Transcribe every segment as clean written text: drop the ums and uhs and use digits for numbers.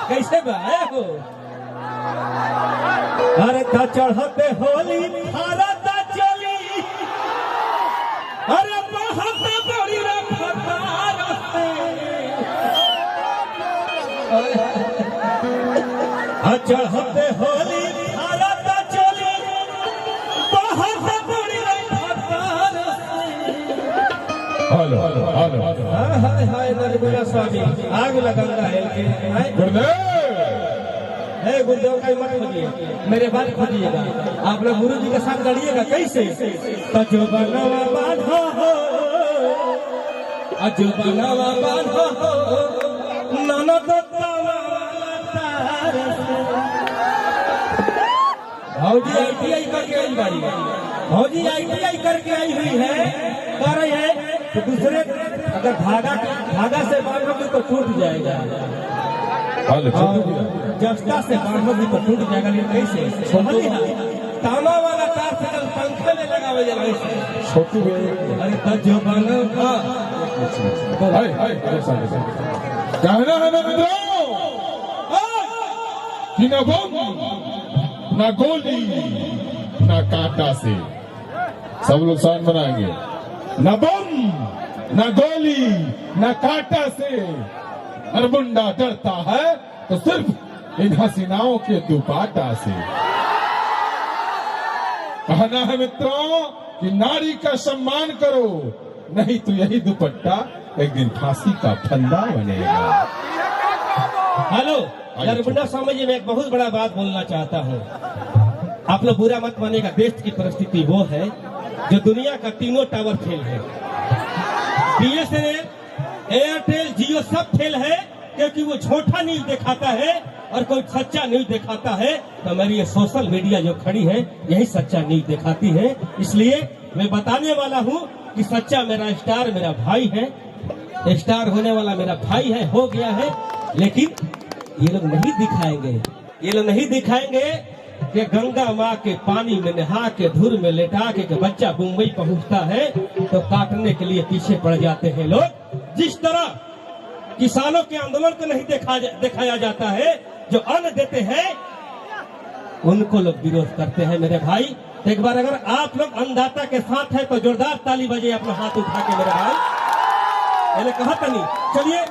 कैसे बाए हो? अरे ता चढ़ते होली भारत चली, अरे बहुत बड़ी रफ्तार से चढ़ते होली भारत चली, बहुत बड़ी रफ्तार से। हेलो हेलो हाय हाय नरगुला स्वामी आग लगंगा है गुरुदेव। गुरुदेव का मत खोजिए, मेरे बात खोजिएगा। आप लोग गुरु जी के साथ लड़िएगा कैसे? तजो बनवा बांधो हो, अजो बनवा बांधो हो, ननद भौजी ITI करके आई बाड़ी, भौजी ITI करके आई हुई है। कह रही है तो दूसरे अगर धागा से बांधोगे तो टूट जाएगा, जस्ता से बांधोगे तो टूट जाएगा। लेकिन कैसे? तामा वाला तार से पंखे में लगावे जाए वैसे। अरे तजो बनो कहना है ना मित्रों कि न बम न गोली न कांटा से, सब लोग साथ बनाएंगे। न बम न गोली न कांटा से अरबुंडा डरता है तो सिर्फ इन हसीनाओं के दुपाटा से। कहना है मित्रों कि नारी का सम्मान करो, नहीं तो यही दुपट्टा एक दिन फांसी का फंदा बनेगा। हेलो नरमुंडा स्वामी जी, मैं एक बहुत बड़ा बात बोलना चाहता हूँ। आप लोग बुरा मत मानिएगा, देश की परिस्थिति वो है जो दुनिया का तीनों टावर फेल है। BSNL, एयरटेल, जियो सब फेल है क्योंकि वो झूठा न्यूज दिखाता है और कोई सच्चा न्यूज दिखाता है। तो मेरी ये सोशल मीडिया जो खड़ी है यही सच्चा न्यूज दिखाती है। इसलिए मैं बताने वाला हूँ कि सच्चा मेरा स्टार मेरा भाई है, स्टार होने वाला मेरा भाई है, हो गया है। लेकिन ये लोग नहीं दिखाएंगे, ये लोग नहीं दिखाएंगे कि गंगा माँ के पानी में नहा के धुर में लेटा के बच्चा मुंबई पहुंचता है तो काटने के लिए पीछे पड़ जाते हैं लोग। जिस तरह किसानों के आंदोलन को नहीं दिखाया जाता है, जो अन्न देते हैं उनको लोग विरोध करते हैं मेरे भाई। तो एक बार अगर आप लोग अन्नदाता के साथ है तो जोरदार ताली बजे, अपना हाथ उठा के मेरे भाई। मैंने कहा था नहीं, चलिए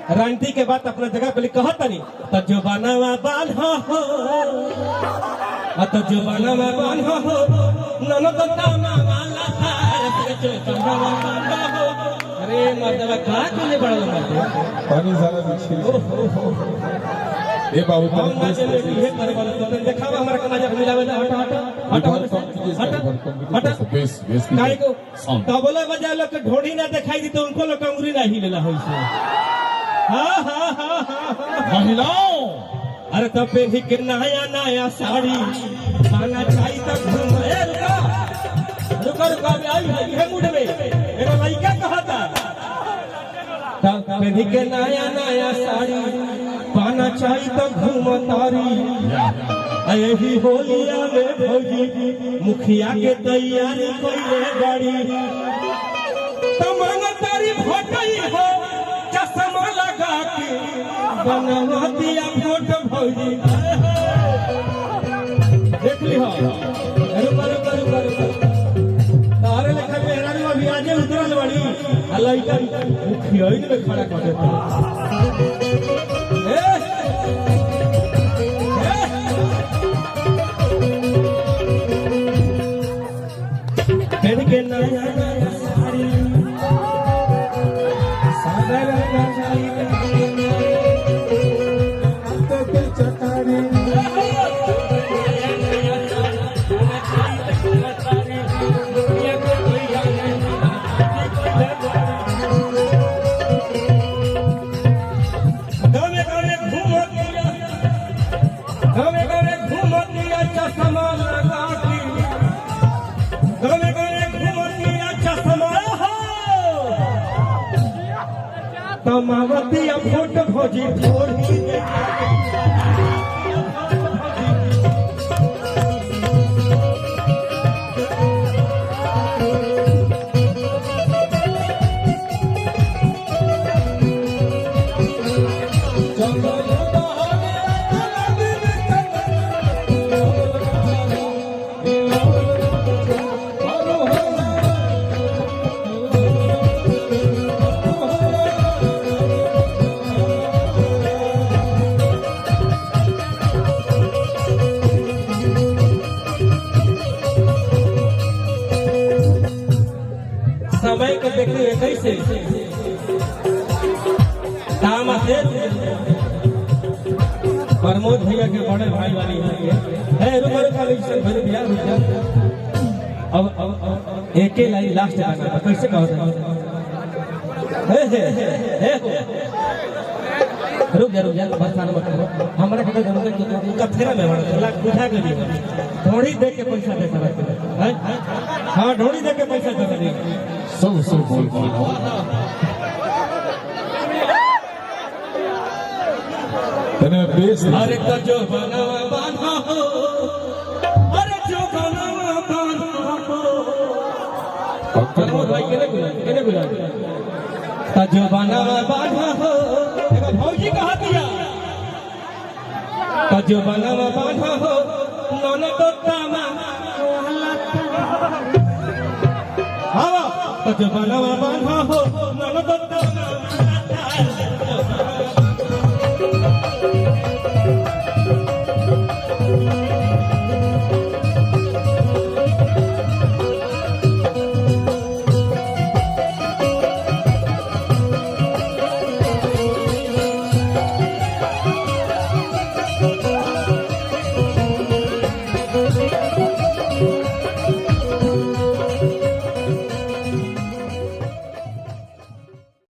रांटी के बाद अपना जगह पे कहा था नहीं, तजो बनवा बांधो हो, तजो बनवा बांधो हो, ननद तामा वाला अरे मर्दवा का के बड़ा लंबा पानी सारा ये बाबू हम मजे में ये करे वाला तो दिखावा हमारा कमा जब मिलावे ना। हटा हटा हटा हटा काहे को तबला बजा लोग के ढोड़ी ना दिखाई दी तो उनको लोग कंगुरी ना हिलेला होई से। हाँ हाँ हाँ हाँ महिलाओं, अरे तब पे भी कितना नया नया साड़ी खाना चाहिए तब घूमे रुका रुका आई है मूड में मेरा लड़का कहा था तब पे भी के नया नया साड़ी पाना चाहिए तब घूम तारी। यही होलिया में भौजी मुखिया के तैयारी कोई गाड़ी तमंग तारी भटई हो, चश्मा लगा के बनवा दिया फोट भौजी। देख ली हो तारे लेखा मेहरानी अभी आजे उतरल बड़ी लड़का मुखिया में खड़ा कर देते। के नया नया साड़ी सादा रंगा साड़ी के चकारी गावे घूम दिया चश्मा लगा के गावे तमावती फोट भोजी थोड़ी समय के देखते हुए कैसे काम से प्रमोद भैया के बड़े भाई वाली है रुक भैया रुक जा। अब एक ही लाइन लास्ट गाना कैसे कहो रुक जा बस हमारा के उनका फेरा में उठा के लिए ढोड़ी दे के पैसा दे सकते। हाँ ढोड़ी दे के पैसा दे सकते सब बोल अरे जो बनावा बांधा हो, अरे जो बनावा बांधा हो, प्रमोद भाई केने बुला जो बनावा बांधा हो, देखो भौजी कहा दिया जो बनावा बांधा हो नौने तो तामा जो बनावा बांधा हो नौने तो तामा